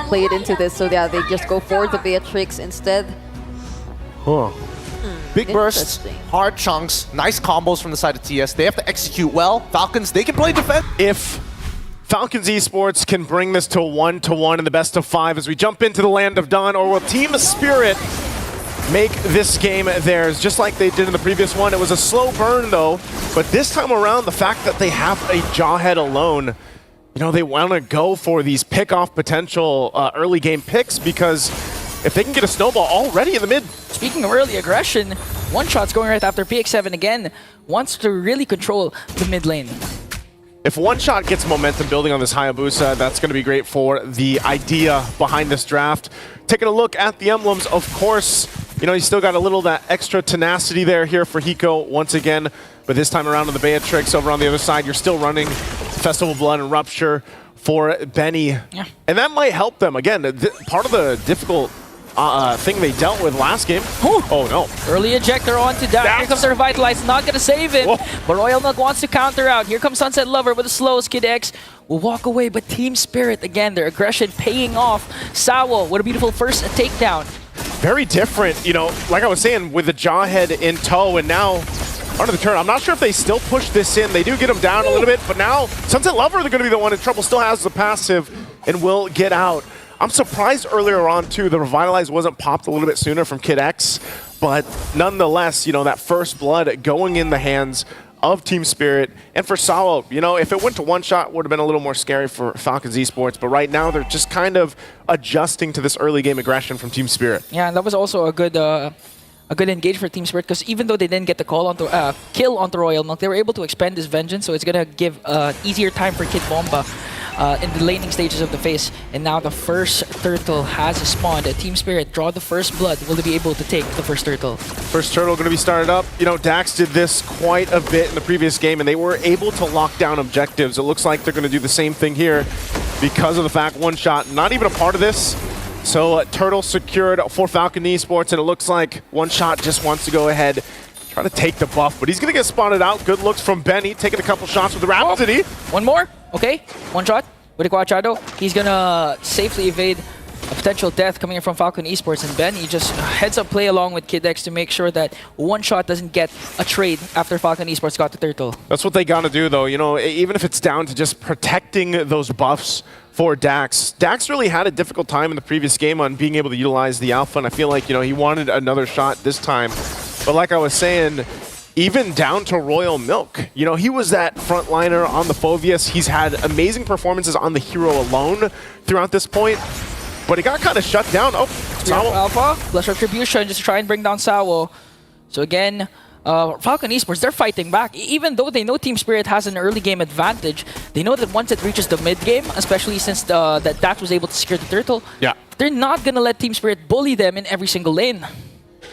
played into this, so yeah, they just go for the Beatrix instead. Huh. Big bursts, Interesting. hard chunks, nice combos from the side of TS. They have to execute well. Falcons, they can play defense. If Falcons Esports can bring this to 1-1 in the best of 5 as we jump into the Land of Dawn, or will Team Spirit make this game theirs, just like they did in the previous one? It was a slow burn though, but this time around, the fact that they have a Jawhead alone, you know, they want to go for these pick-off potential early game picks, because if they can get a snowball already in the mid. Speaking of early aggression, One Shot's going right after PX7 again, wants to really control the mid lane. If One Shot gets momentum building on this Hayabusa, that's going to be great for the idea behind this draft. Taking a look at the emblems, of course, you know, you still got a little that extra tenacity there here for Hiko once again, but this time around on the Beatrix over on the other side, you're still running Festival of Blood and Rupture for Benny. Yeah. And that might help them. Again, part of the difficult thing they dealt with last game. Oh no. Early ejector onto Dax. Here comes the Revitalize, not gonna save it. Whoa. But Royal Milk wants to counter out. Here comes Sunset Lover with the slows. Kid X will walk away, but Team Spirit, again, their aggression paying off. Sawo, what a beautiful first takedown. Very different, you know, like I was saying, with the Jawhead in tow, and now under the turn. I'm not sure if they still push this in. They do get him down a little bit, but now Sunset Lover, they're going to be the one in trouble. Still has the passive and will get out. I'm surprised earlier on, too, the Revitalize wasn't popped a little bit sooner from Kid X, but nonetheless, you know, that first blood going in the hands of Team Spirit. And for Sawo, you know, if it went to One Shot, would have been a little more scary for Falcons Esports, but right now they're just kind of adjusting to this early game aggression from Team Spirit. Yeah, and that was also a good engage for Team Spirit, because even though they didn't get the call onto kill onto Royal Milk, they were able to expend this vengeance, so it's gonna give easier time for Kid Bomba in the laning stages of the phase. And now the first turtle has spawned. Team Spirit draw the first blood. Will they be able to take the first turtle? First turtle going to be started up. You know, Dax did this quite a bit in the previous game, and they were able to lock down objectives. It looks like they're going to do the same thing here because of the fact One Shot not even a part of this. So turtle secured for Falcon Esports, and it looks like One Shot just wants to go ahead, try to take the buff, but he's going to get spotted out. Good looks from Benny, taking a couple shots with the Rhapsody. One more. Okay, One Shot with the Quachado. He's gonna safely evade a potential death coming in from Falcon Esports, and Benny just heads up play along with Kid X to make sure that One Shot doesn't get a trade after Falcon Esports got the turtle. That's what they got to do, though. You know, even if it's down to just protecting those buffs for Dax. Dax really had a difficult time in the previous game on being able to utilize the alpha, and I feel like, you know, he wanted another shot this time. But like I was saying, even down to Royal Milk, you know, he was that frontliner on the Phoveus. He's had amazing performances on the hero alone throughout this point, but he got kind of shut down. Oh, Sawo. Alpha, plus Retribution, just to try and bring down Sawo. So again, Falcon Esports, they're fighting back. Even though they know Team Spirit has an early game advantage, they know that once it reaches the mid game, especially since that Dax was able to secure the turtle, yeah, they're not going to let Team Spirit bully them in every single lane.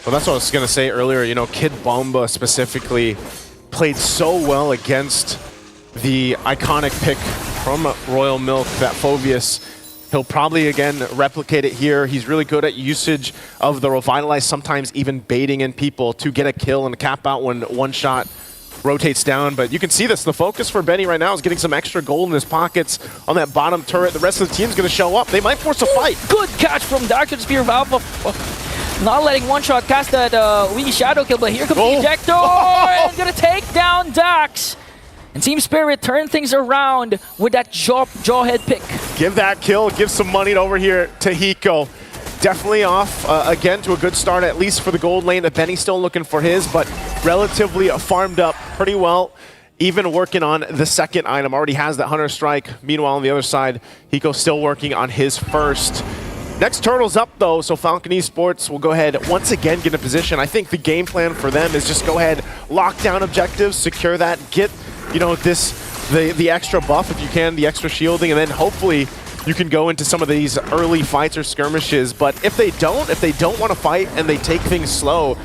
Well, that's what I was going to say earlier. You know, Kid Bomba specifically played so well against the iconic pick from Royal Milk, that Phoveus. He'll probably, again, replicate it here. He's really good at usage of the Revitalize, sometimes even baiting in people to get a kill and cap out when One Shot rotates down. But you can see this. The focus for Benny right now is getting some extra gold in his pockets on that bottom turret. The rest of the team's going to show up. They might force a fight. Good catch from Dax with the Spear of Alpha. Not letting One Shot cast that wee shadow kill, but here comes the ejector, and gonna take down Dax. And Team Spirit turn things around with that jawhead pick. Give that kill, give some money over here to Hiko. Definitely off again to a good start, at least for the gold lane. The Benny's still looking for his, but relatively farmed up pretty well. Even working on the second item, already has that Hunter Strike. Meanwhile, on the other side, Hiko's still working on his first. Next turtle's up though, so Falcon Esports will go ahead once again get in position. I think the game plan for them is just go ahead, lock down objectives, secure that, get, you know, the extra buff if you can, the extra shielding, and then hopefully you can go into some of these early fights or skirmishes. But if they don't want to fight and they take things slow,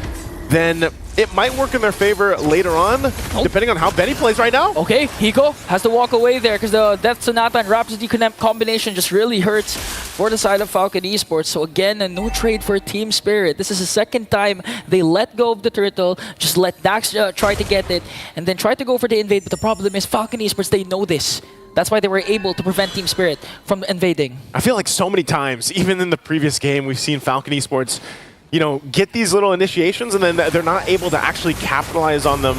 then it might work in their favor later on, depending on how Benny plays right now. Okay, Hiko has to walk away there because the Death Sonata and Rhapsody combination just really hurts for the side of Falcon Esports. So again, no trade for Team Spirit. This is the second time they let go of the turtle, just let Dax try to get it, and then try to go for the invade. But the problem is Falcon Esports, they know this. That's why they were able to prevent Team Spirit from invading. I feel like so many times, even in the previous game, we've seen FALCON Esports, you know, get these little initiations and then they're not able to actually capitalize on them.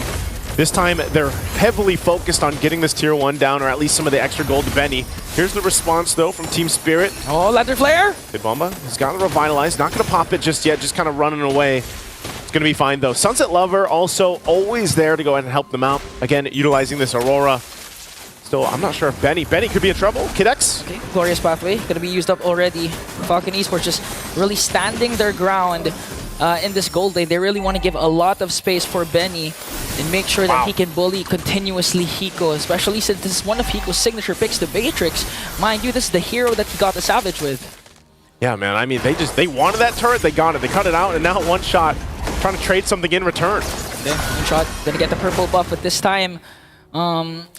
This time, they're heavily focused on getting this tier 1 down, or at least some of the extra gold to Benny. Here's the response, though, from Team Spirit. Oh, Ladder Flare! Kid Bomba has got to revitalize. Not going to pop it just yet, just kind of running away. It's going to be fine, though. Sunset Lover also always there to go ahead and help them out. Again, utilizing this Aurora. Still, I'm not sure if Benny could be in trouble. Kid X. Okay, Glorious Pathway, going to be used up already. FALCON Esports just really standing their ground in this gold lane. They really want to give a lot of space for Benny and make sure that he can bully continuously Hiko, especially since this is one of Hiko's signature picks, the Beatrix. Mind you, this is the hero that he got the Savage with. Yeah, man, I mean, they wanted that turret, they got it. They cut it out, and now one shot, trying to trade something in return. Okay, one shot, gonna get the purple buff, but this time,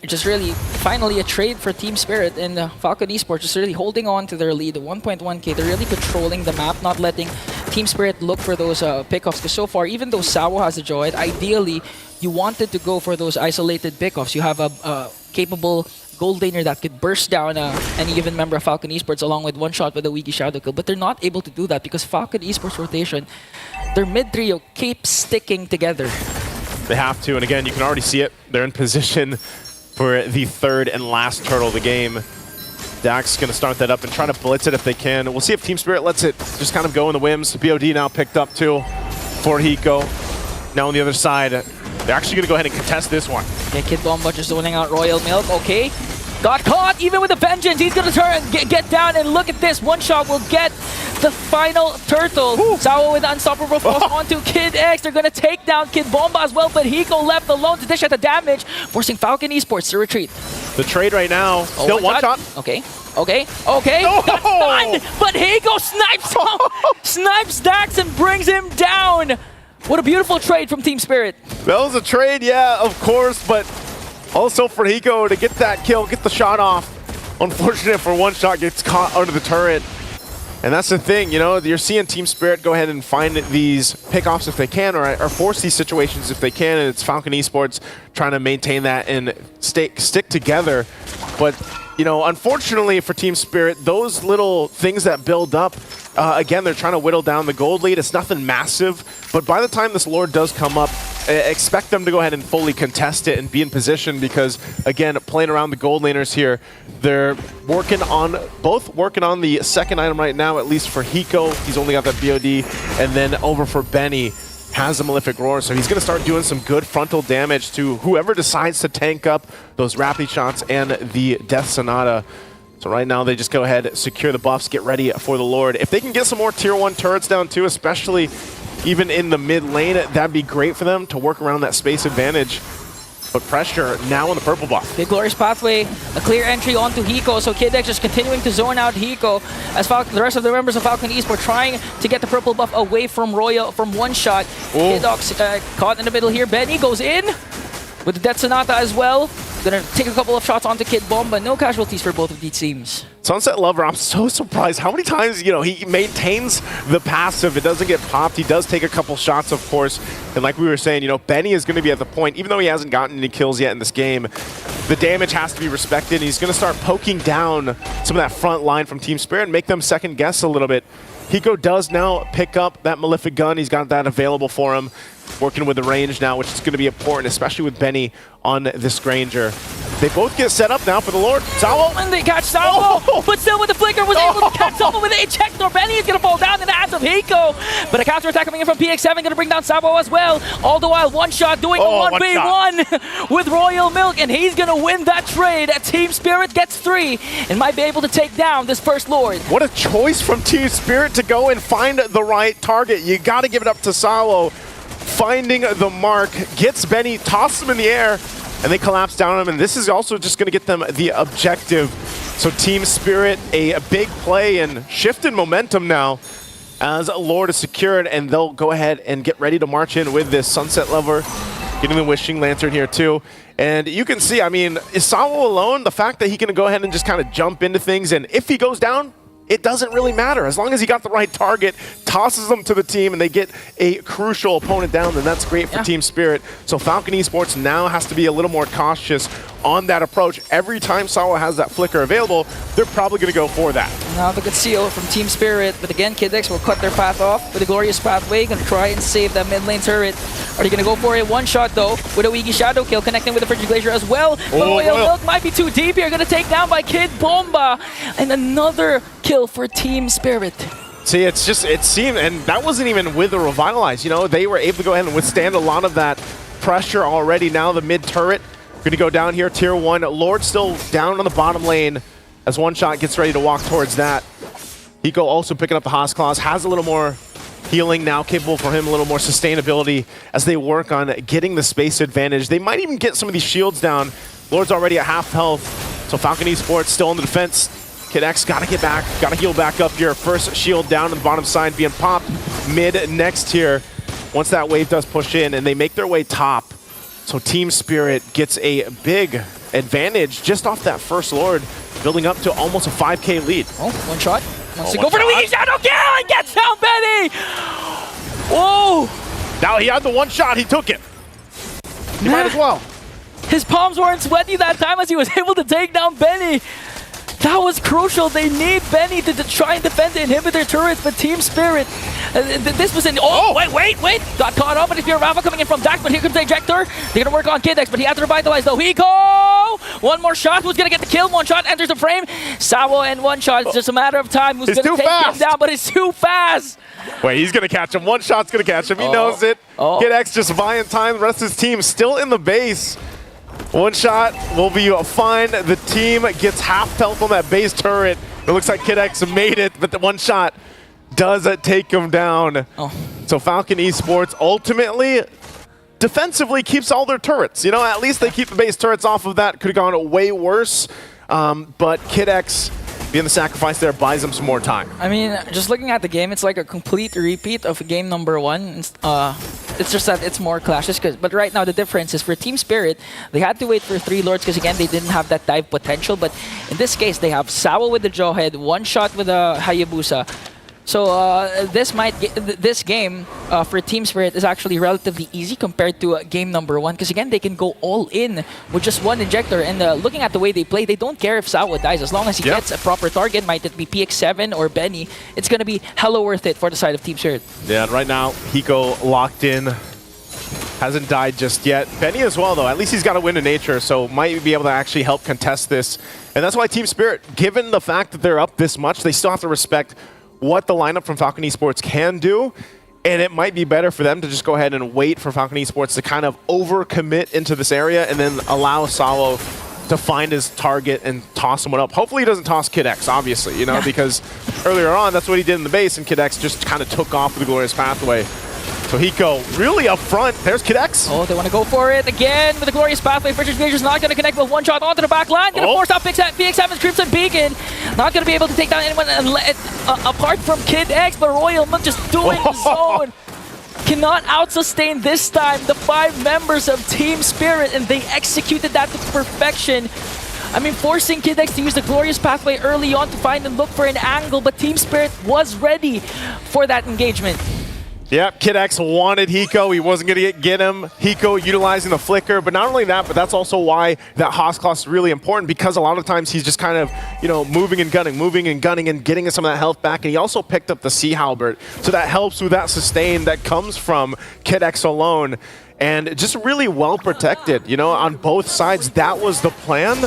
just really finally a trade for Team Spirit, and FALCON Esports just really holding on to their lead, 1.1k. They're really controlling the map, not letting Team Spirit look for those pickoffs, because so far, even though Sawo has a Joy, ideally, you wanted to go for those isolated pickoffs. You have a capable gold laner that could burst down any given member of FALCON Esports along with one shot with a Wiki Shadow Kill, but they're not able to do that because FALCON Esports rotation, their mid trio keeps sticking together. They have to, and again, you can already see it. They're in position for the third and last turtle of the game. Dax going to start that up and try to blitz it if they can. We'll see if Team Spirit lets it just kind of go in the whims. BOD now picked up too for Hiko. Now on the other side, they're actually going to go ahead and contest this one. Yeah, Kid Bomba just zoning out Royal Milk. Okay. Got caught even with the vengeance. He's going to turn, get down, and look at this. One shot will get the final turtle. Sawo with the unstoppable force onto Kid X. They're going to take down Kid Bomba as well, but Hiko left alone to dish out the damage, forcing FALCON Esports to retreat. The trade right now, still one shot. Okay. Got stunned, but Hiko snipes him, snipes Dax and brings him down. What a beautiful trade from Team Spirit. That was a trade, yeah, of course, but also for Hiko to get that kill, get the shot off. Unfortunate for one shot, gets caught under the turret. And that's the thing, you know, you're seeing Team Spirit go ahead and find these pickoffs if they can, or force these situations if they can, and it's FALCON Esports trying to maintain that and stick together. But, you know, unfortunately for Team Spirit, those little things that build up, again, they're trying to whittle down the gold lead. It's nothing massive, but by the time this Lord does come up, expect them to go ahead and fully contest it and be in position because, again, playing around the gold laners here, they're both working on the second item right now, at least for Hiko. He's only got that BOD, and then over for Benny has a Malefic Roar, so he's going to start doing some good frontal damage to whoever decides to tank up those Rapid shots and the Death Sonata. So right now, they just go ahead, secure the buffs, get ready for the Lord. If they can get some more Tier 1 turrets down too, especially even in the mid lane, that'd be great for them to work around that space advantage. But pressure now on the purple buff. Big Glorious Pathway, a clear entry onto Hiko, so Kid X just continuing to zone out Hiko as the rest of the members of FALCON Esports trying to get the purple buff away from Royal from one shot. Kid X caught in the middle here. Benny goes in with the Death Sonata as well. Gonna take a couple of shots onto Kid Bomba. No casualties for both of these teams. Sunset Lover, I'm so surprised how many times, you know, he maintains the passive. It doesn't get popped. He does take a couple shots, of course. And like we were saying, you know, Benny is going to be at the point, even though he hasn't gotten any kills yet in this game, the damage has to be respected. He's going to start poking down some of that front line from Team Spirit and make them second guess a little bit. Hiko does now pick up that Malefic gun. He's got that available for him. Working with the range now, which is going to be important, especially with Benny on this Granger. They both get set up now for the Lord. Sawo! And they catch Sawo, but still with the flicker was able to catch someone with a check. Nor Benny is going to fall down in the hands of Hiko. But a counterattack coming in from PX7, going to bring down Sawo as well. All the while, one shot doing a 1v1 with Royal Milk, and he's going to win that trade. Team Spirit gets 3 and might be able to take down this first Lord. What a choice from Team Spirit to go and find the right target. You got to give it up to Sawo. Finding the mark, gets Benny, tosses him in the air, and they collapse down on him. And this is also just going to get them the objective. So Team Spirit, a big play and shift in momentum now as Lord is secured, and they'll go ahead and get ready to march in with this Sunset Lover, getting the Wishing Lantern here too. And you can see, I mean, is Sawo alone? The fact that he can go ahead and just kind of jump into things, and if he goes down, it doesn't really matter. As long as he got the right target, tosses them to the team, and they get a crucial opponent down, then that's great for Team Spirit. So FALCON Esports now has to be a little more cautious on that approach. Every time Sawa has that flicker available, they're probably going to go for that. Now the good seal from Team Spirit, but again, Kid X will cut their path off with a glorious pathway. Gonna try and save that mid lane turret. Are they gonna go for a one-shot though with a Wiki Shadow Kill, connecting with the Frigid Glacier as well? But Royal Milk might be too deep here. Gonna take down by Kid Bomba, and another kill for Team Spirit. See, it seemed, and that wasn't even with the Revitalize. You know, they were able to go ahead and withstand a lot of that pressure already. Now the mid turret going to go down here, tier 1. Lord still down on the bottom lane as One Shot gets ready to walk towards that. Hiko also picking up the Haas Claws, has a little more healing now, capable for him, a little more sustainability as they work on getting the space advantage. They might even get some of these shields down. Lord's already at half health, so Falcon Esports still on the defense. Kid X got to get back, got to heal back up here. First shield down on the bottom side being popped mid next here. Once that wave does push in and they make their way top. So Team Spirit gets a big advantage just off that first Lord, building up to almost a 5K lead. Oh, one shot. Wants to go for the Wiki Shadow Kill and gets down Benny! Whoa! Now he had the one shot, he took it. He might as well. His palms weren't sweaty that time as he was able to take down Benny. That was crucial. They need Benny to try and defend the inhibitor turrets, but Team Spirit, this was an... Oh, wait! Got caught up, but if you're Rafa coming in from Dax, but here comes the ejector. They're going to work on Kid X, but he has to revitalize though. Hiko! One more shot. Who's going to get the kill? One shot enters the frame. Sawo and One Shot. It's just a matter of time. Who's going to take him down, but it's too fast. Wait, he's going to catch him. One Shot's going to catch him. He knows it. Kid X just buying time. The rest of his team still in the base. One Shot will be fine. The team gets half health on that base turret. It looks like Kid X made it, but the One Shot does take him down. So Falcon Esports ultimately, defensively keeps all their turrets. You know, at least they keep the base turrets off of that. Could have gone way worse, but Kid X being the sacrifice there buys them some more time. I mean, just looking at the game, it's like a complete repeat of game number 1. It's just that it's more clashes. But right now, the difference is for Team Spirit, they had to wait for 3 Lords because, again, they didn't have that dive potential. But in this case, they have Sawa with the Jawhead, One Shot with the Hayabusa. So this game for Team Spirit is actually relatively easy compared to game number 1 because again they can go all in with just one injector, and looking at the way they play, they don't care if Sawa dies as long as he gets a proper target, might it be PX7 or Benny, it's gonna be hella worth it for the side of Team Spirit. Yeah, right now Hiko locked in, hasn't died just yet. Benny as well though, at least he's got a win in nature, so might be able to actually help contest this, and that's why Team Spirit, given the fact that they're up this much, they still have to respect what the lineup from Falcon Esports can do, and it might be better for them to just go ahead and wait for Falcon Esports to kind of overcommit into this area and then allow Sawo to find his target and toss someone up. Hopefully he doesn't toss Kid X, obviously, you know, because earlier on that's what he did in the base, and Kid X just kind of took off with the glorious pathway. So Hiko really up front. There's Kid X. Oh, they want to go for it again with the glorious pathway. Frigid Glacier's not going to connect with One Shot onto the back line. Going to force out PX7's Crimson Beacon. Not going to be able to take down anyone apart from Kid X, but Royal Milk just doing his own. Cannot out-sustain this time the 5 members of Team Spirit, and they executed that to perfection. I mean, forcing Kid X to use the glorious pathway early on to find and look for an angle, but Team Spirit was ready for that engagement. Yep, Kid X wanted Hiko. He wasn't going to get him. Hiko utilizing the flicker, but not only that, but that's also why that Haas class is really important, because a lot of times he's just kind of, you know, moving and gunning and getting some of that health back. And he also picked up the Sea Halberd, so that helps with that sustain that comes from Kid X alone. And just really well protected, you know, on both sides. That was the plan,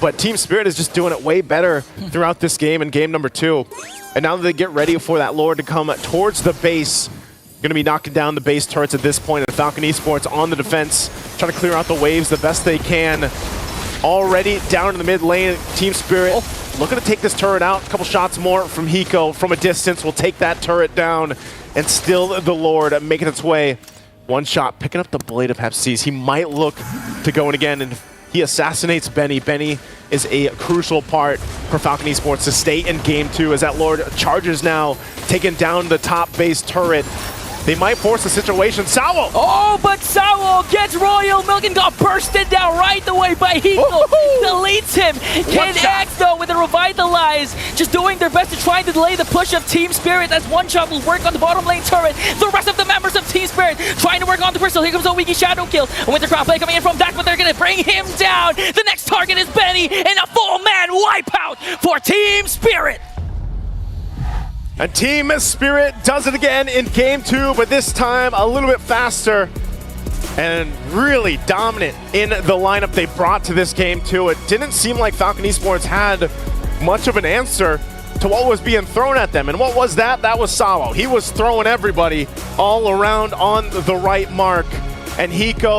but Team Spirit is just doing it way better throughout this game in game number 2. And now that they get ready for that Lord to come towards the base, going to be knocking down the base turrets at this point, and Falcon Esports on the defense, trying to clear out the waves the best they can. Already down in the mid lane, Team Spirit looking to take this turret out. A couple shots more from Hiko from a distance will take that turret down, and still the Lord making its way. One Shot picking up the Blade of Hepsies. He might look to go in again, and he assassinates Benny. Benny is a crucial part for Falcon Esports to stay in game 2 as that Lord charges now, taking down the top base turret. They might force the situation. Sawo! Oh, but Sawo gets Royal Milk and got bursted down right away by Hiko. Deletes him. Kid X, though, with a Revitalize, just doing their best to try to delay the push of Team Spirit, as one shot will work on the bottom lane turret. The rest of the members of Team Spirit trying to work on the crystal. Here comes Owiki Shadow Kill. A Winter Crop play coming in from Dax, but they're going to bring him down. The next target is Benny, and a full-man wipeout for Team Spirit. And Team Spirit does it again in game 2, but this time a little bit faster and really dominant in the lineup they brought to this game 2. It didn't seem like FALCON Esports had much of an answer to what was being thrown at them. And what was that? That was Sawo. He was throwing everybody all around on the right mark. And Hiko